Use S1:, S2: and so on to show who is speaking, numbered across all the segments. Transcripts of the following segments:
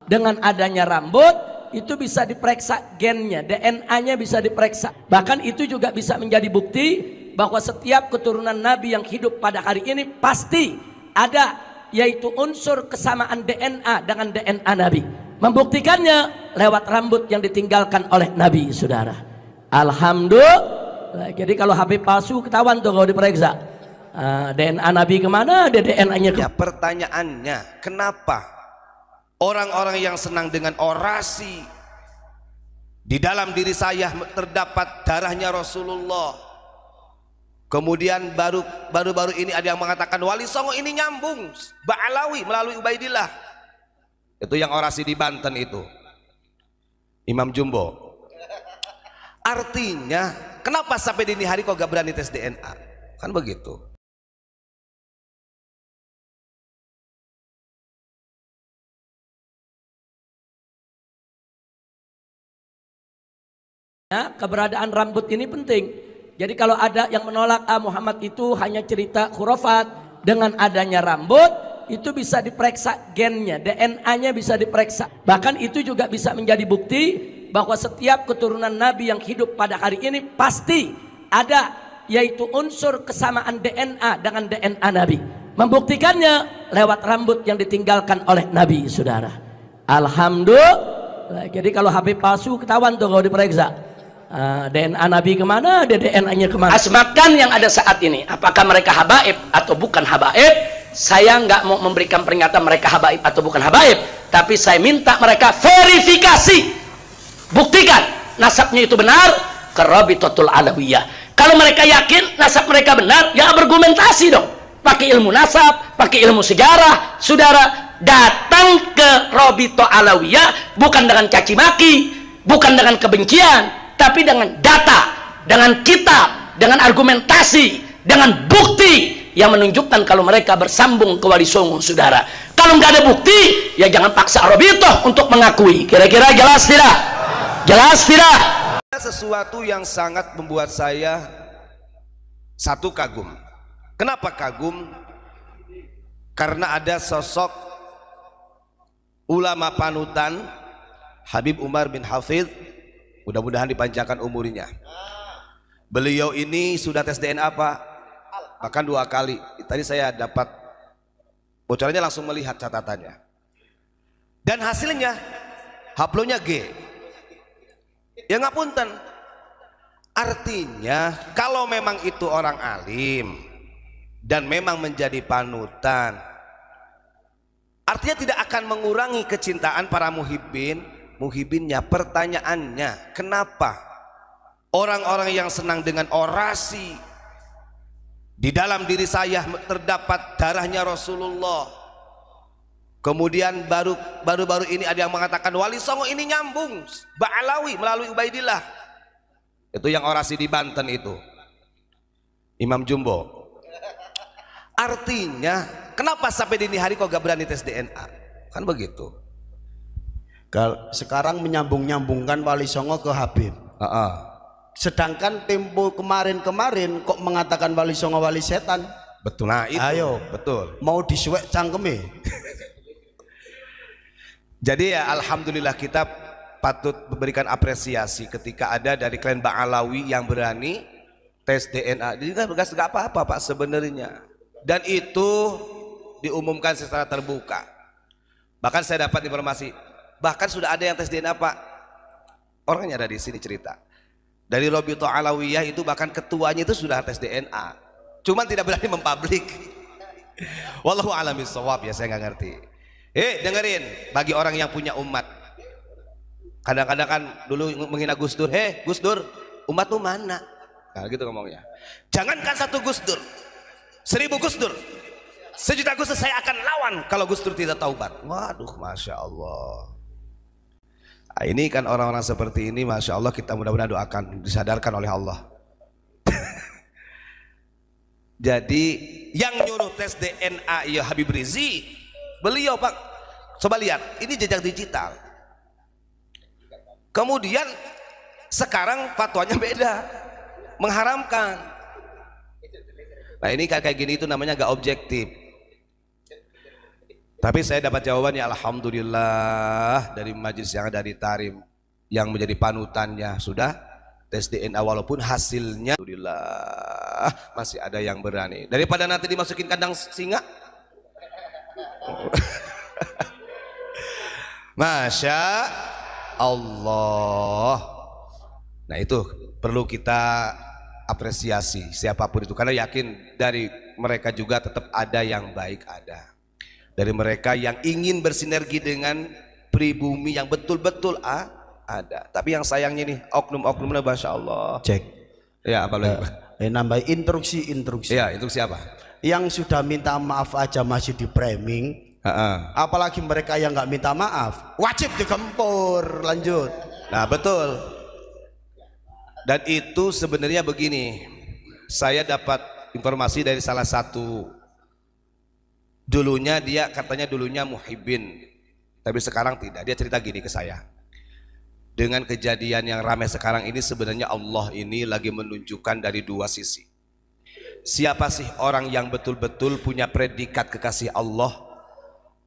S1: Dengan adanya rambut itu bisa diperiksa gennya, DNA-nya bisa diperiksa. Bahkan itu juga bisa menjadi bukti bahwa setiap keturunan Nabi yang hidup pada hari ini pasti ada, yaitu unsur kesamaan DNA dengan DNA Nabi. Membuktikannya lewat rambut yang ditinggalkan oleh Nabi, saudara. Alhamdulillah. Jadi kalau HP palsu ketahuan tuh kalau diperiksa. DNA Nabi kemana? Ada DNA-nya.
S2: Ya, pertanyaannya, kenapa orang-orang yang senang dengan orasi, di dalam diri saya terdapat darahnya Rasulullah, kemudian baru-baru ini ada yang mengatakan Wali Songo ini nyambung Ba'alawi melalui Ubaidillah, itu yang orasi di Banten itu Imam Jumbo. Artinya kenapa sampai dini hari kok gak berani tes DNA? Kan begitu.
S1: Keberadaan rambut ini penting. Jadi kalau ada yang menolak Muhammad itu hanya cerita khurafat, dengan adanya rambut itu bisa diperiksa gennya, DNA-nya bisa diperiksa. Bahkan itu juga bisa menjadi bukti bahwa setiap keturunan Nabi yang hidup pada hari ini pasti ada, yaitu unsur kesamaan DNA dengan DNA Nabi. Membuktikannya lewat rambut yang ditinggalkan oleh Nabi, saudara. Alhamdulillah. Jadi kalau HP palsu ketahuan tuh kalau diperiksa. DNA Nabi kemana? Ada DNA-nya kemana? Asmakan yang ada saat ini, apakah mereka habaib atau bukan habaib? Saya nggak mau memberikan peringatan mereka habaib atau bukan habaib, tapi saya minta mereka verifikasi, buktikan nasabnya itu benar ke Rabitatul Alawiyah. Kalau mereka yakin nasab mereka benar, ya argumentasi dong, pakai ilmu nasab, pakai ilmu sejarah. Saudara datang ke Rabitatul Alawiyah bukan dengan caci maki, bukan dengan kebencian, tapi dengan data, dengan kitab, dengan argumentasi, dengan bukti yang menunjukkan kalau mereka bersambung ke Wali Songo, saudara. Kalau nggak ada bukti, ya jangan paksa Rabitoh untuk mengakui. Kira-kira jelas tidak? Jelas tidak?
S2: Sesuatu yang sangat membuat saya satu kagum. Kenapa kagum? Karena ada sosok ulama panutan Habib Umar bin Hafidh, mudah-mudahan dipanjangkan umurnya. Beliau ini sudah tes DNA Pak, bahkan 2 kali. Tadi saya dapat bocorannya, langsung melihat catatannya, dan hasilnya haplonya G. Ya ngapunten. Artinya kalau memang itu orang alim dan memang menjadi panutan, artinya tidak akan mengurangi kecintaan para muhibinnya. Pertanyaannya, kenapa orang-orang yang senang dengan orasi, di dalam diri saya terdapat darahnya Rasulullah, kemudian baru-baru ini ada yang mengatakan Wali Songo ini nyambung Ba'alawi melalui Ubaidillah, itu yang orasi di Banten itu Imam Jumbo. Artinya kenapa sampai dini hari kok gak berani tes DNA? Kan begitu.
S3: Sekarang menyambung-nyambungkan Wali Songo ke Habib. Sedangkan tempo kemarin-kemarin kok mengatakan Wali Songo wali setan.
S2: Betul. Nah itu.
S3: Ayo,
S2: betul.
S3: Mau disuwek cangkeme.
S2: Jadi ya alhamdulillah, kita patut memberikan apresiasi ketika ada dari klan Ba'alawi yang berani tes DNA. Jadi kan gak apa-apa Pak sebenarnya. Dan itu diumumkan secara terbuka. Bahkan saya dapat informasi, bahkan sudah ada yang tes DNA Pak, orangnya ada di sini cerita, dari Rabitatul Alawiyah itu, bahkan ketuanya itu sudah tes DNA, cuman tidak berani mempublik. Wallahu a'lam bishawab, ya saya nggak ngerti. Dengerin, bagi orang yang punya umat, kadang-kadang kan dulu menghina Gus Dur, Gus Dur, umat tuh mana? Nah gitu ngomongnya. Jangankan 1 Gus Dur, 1000 Gus Dur, 1.000.000 Gus Dur saya akan lawan kalau Gus Dur tidak taubat. Waduh, Masya Allah. Nah, ini kan orang-orang seperti ini, Masya Allah, kita mudah-mudahan doakan disadarkan oleh Allah. Jadi yang nyuruh tes DNA ya Habib Rizi, beliau Pak. Coba lihat, ini jejak digital. Kemudian sekarang fatwanya beda, mengharamkan. Nah ini kayak gini itu namanya gak objektif. Tapi saya dapat jawabannya alhamdulillah dari majelis yang ada di Tarim yang menjadi panutannya sudah tes DNA walaupun hasilnya alhamdulillah masih ada yang berani. Daripada nanti dimasukin kandang singa. Masya Allah. Nah itu perlu kita apresiasi siapapun itu, karena yakin dari mereka juga tetap ada yang baik, ada dari mereka yang ingin bersinergi dengan pribumi yang betul-betul ada. Tapi yang sayangnya nih oknum-oknumnya Masya Allah.
S3: Cek
S2: ya apa lagi
S3: nambah instruksi
S2: ya, instruksi apa
S3: yang sudah minta maaf aja masih di framing. Apalagi mereka yang nggak minta maaf wajib digempur. Lanjut.
S2: Nah betul. Dan itu sebenarnya begini, saya dapat informasi dari salah satu, dulunya dia katanya dulunya muhibbin, tapi sekarang tidak. Dia cerita gini ke saya, dengan kejadian yang ramai sekarang ini sebenarnya Allah ini lagi menunjukkan dari dua sisi. Siapa sih orang yang betul-betul punya predikat kekasih Allah,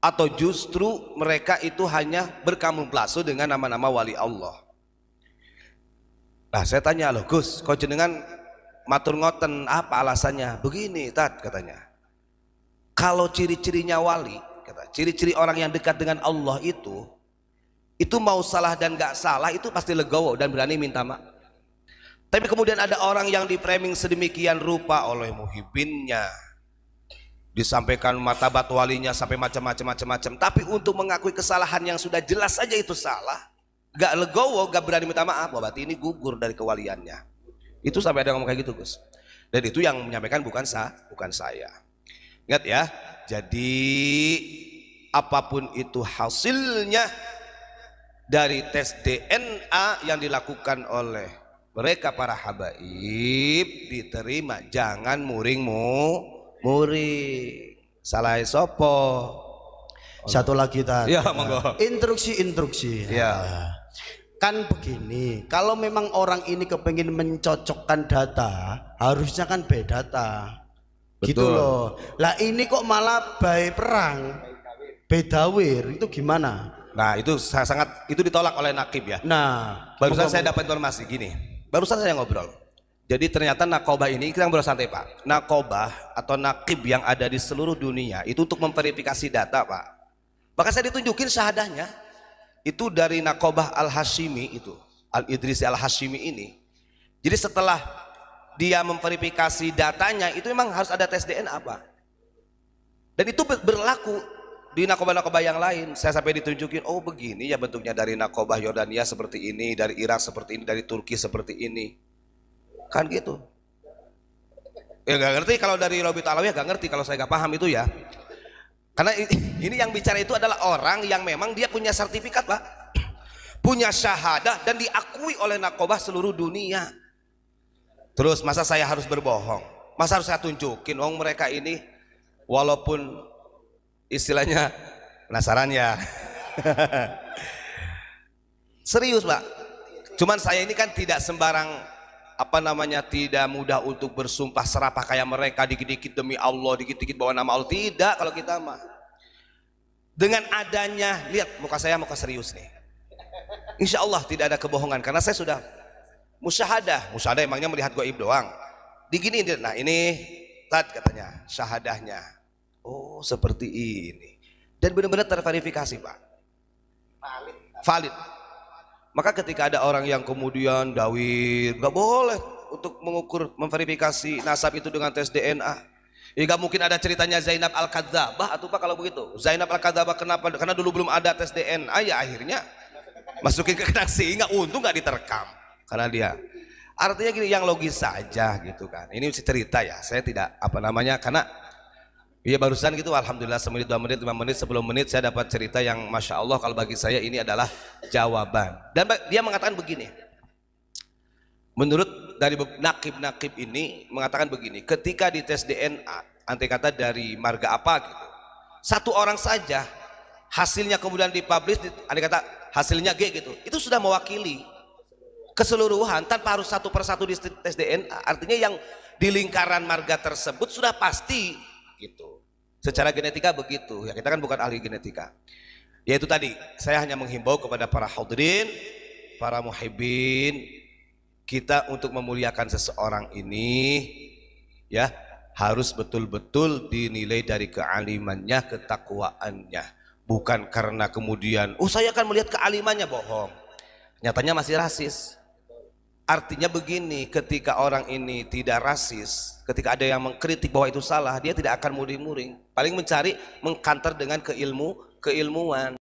S2: atau justru mereka itu hanya berkamuflase dengan nama-nama wali Allah. Nah saya tanya, loh Gus, kau jenengan matur ngoten apa alasannya? Begini Tat katanya, kalau ciri-cirinya wali, kata, ciri-ciri orang yang dekat dengan Allah itu mau salah dan gak salah itu pasti legowo dan berani minta maaf. Tapi kemudian ada orang yang di framing sedemikian rupa oleh muhibbinnya, disampaikan martabat walinya sampai macam-macam, tapi untuk mengakui kesalahan yang sudah jelas saja itu salah, gak legowo, gak berani minta maaf, berarti ini gugur dari kewaliannya. Itu sampai ada ngomong kayak gitu Gus. Dan itu yang menyampaikan bukan saya. Ingat ya, jadi apapun itu hasilnya dari tes DNA yang dilakukan oleh mereka para habaib diterima, jangan muring. Salah sopo.
S3: Satu lagi tadi.
S2: Ya, monggo.
S3: Instruksi.
S2: Ya.
S3: Kan begini, kalau memang orang ini kepengin mencocokkan data, harusnya kan beda data.
S2: Betul.
S3: Gitu loh. Lah ini kok malah bayi perang, bedawir, itu gimana?
S2: Nah itu sangat itu ditolak oleh Nakib ya.
S3: Nah
S2: barusan saya dapat informasi gini, barusan saya ngobrol. Jadi ternyata nakobah ini, kita ngobrol santai Pak, nakobah atau nakib yang ada di seluruh dunia itu untuk memverifikasi data Pak. Bahkan saya ditunjukin syahadahnya itu dari nakobah Al-Hashimi itu, Al-Idrisi Al-Hashimi ini. Jadi setelah dia memverifikasi datanya itu memang harus ada tes DNA Pak. Dan itu berlaku di nakobah-nakobah yang lain. Saya sampai ditunjukin, oh begini ya bentuknya, dari nakobah Yordania seperti ini, dari Irak seperti ini, dari Turki seperti ini, kan gitu. Ya gak ngerti kalau dari Robit Alawiyah, gak ngerti kalau saya gak paham itu ya. Karena ini yang bicara itu adalah orang yang memang dia punya sertifikat Pak, punya syahadah dan diakui oleh nakobah seluruh dunia. Terus masa saya harus berbohong? Masa harus saya tunjukin? Oh mereka ini walaupun istilahnya penasaran ya. Serius Pak. Cuman saya ini kan tidak sembarang tidak mudah untuk bersumpah serapah kayak mereka, dikit-dikit demi Allah, dikit-dikit bawa nama Allah. Tidak, kalau kita mah dengan adanya, lihat muka saya, muka serius nih, insya Allah tidak ada kebohongan karena saya sudah musyahadah emangnya melihat gaib doang, digini. Nah ini Tad katanya syahadahnya, oh seperti ini, dan benar-benar terverifikasi Pak, valid. Maka ketika ada orang yang kemudian dawir, gak boleh untuk mengukur, memverifikasi nasab itu dengan tes DNA. Ya gak mungkin ada ceritanya Zainab Al-Kadzabah atau Pak kalau begitu. Zainab Al-Kadzabah kenapa? Karena dulu belum ada tes DNA, ya akhirnya masukin ke kandang singa, untung gak diterkam. Karena dia, artinya gini, yang logis saja gitu kan. Ini cerita ya, saya tidak karena iya barusan gitu, alhamdulillah semenit, 2 menit, 5 menit, 10 menit saya dapat cerita yang Masya Allah kalau bagi saya ini adalah jawaban. Dan dia mengatakan begini, menurut dari nakib-nakib ini mengatakan begini, ketika di tes DNA, andai kata dari marga apa gitu, satu orang saja hasilnya kemudian dipublish, andai kata hasilnya G gitu, itu sudah mewakili keseluruhan tanpa harus satu persatu di tes DNA. Artinya yang di lingkaran marga tersebut sudah pasti gitu. Secara genetika begitu. Ya kita kan bukan ahli genetika. Yaitu tadi, saya hanya menghimbau kepada para hadirin, para muhibbin, kita untuk memuliakan seseorang ini ya harus betul-betul dinilai dari kealimannya, ketakwaannya, bukan karena kemudian saya akan melihat kealimannya, bohong, nyatanya masih rasis. Artinya begini, ketika orang ini tidak rasis, ketika ada yang mengkritik bahwa itu salah, dia tidak akan muring-muring, paling mencari mengkanter dengan keilmuan.